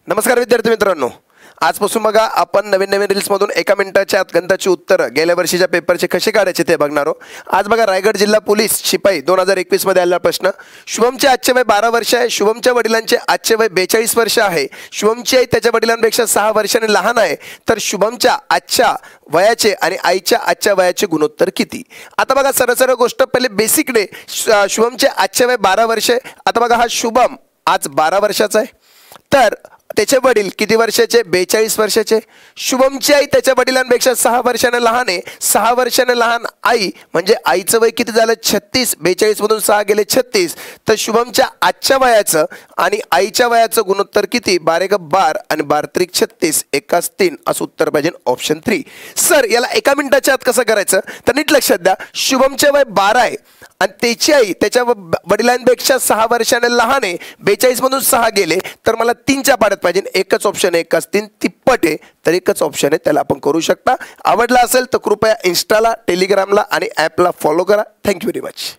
नमस्कार विद्यार्थी मित्रांनो, आजपासून बघा आपण नवीन रील्समधून एका मिनिटाच्या आत गणिताची उत्तरं गेल्या वर्षीच्या पेपरचे कसे काढायचे ते बघणार आहोत। आज बघा रायगड जिल्हा पोलीस शिपाई 2021 मध्ये आलेला प्रश्न। शुभमचे आजचे वय 12 वर्ष आहे, शुभमच्या वडिलांचे आजचे वय 42 वर्ष आहे, शुभमची आई त्याच्या वडिलांपेक्षा 6 वर्षांनी लहान आहे, तर शुभमच्या आजच्या वयाचे आणि आईच्या आजच्या वयाचे गुणोत्तर किती। आता बघा सरळ गोष्ट पहिले बेसिक डे। शुभमचे आजचे वय 12 वर्ष आहे। आता बघा हा शुभम आज 12 वर्षाचा आहे, तर त्याचे वडील किती वर्षाचे, 42 वर्षाचे। शुभमची आई त्याच्या वडिलांपेक्षा 6 वर्षांनी लहान आहे, 6 वर्षांनी लहान आई म्हणजे आईचं वय किती झालं 36, 42 मधून 6 गेले 36, तर शुभमच्या आजच्या वयाचं आणि आईच्या वयाचं गुणोत्तर किती, 12 × 12 आणि 12 × 36 एकाच 3 असं उत्तर पाहिजे ऑप्शन 3। सर याला एका मिनिटाच्या आत कसं करायचं तर नीट लक्षात द्या। शुभमचे वय 12 आहे आणि त्याची आई त्याच्या वडिलांपेक्षा 6 वर्षांनी लहान आहे, 42 मधून 6 गेले तर मला 3च्या पाड्यात पाहिजे। एकच ऑप्शन आहे, एकाच 3 तिप्पट आहे, तर एकच ऑप्शन आहे, त्याला आपण करू शकता। आवडला असेल तर कृपया इंस्टाला, टेलिग्रामला आणि ॲपला फॉलो करा। Thank you very much.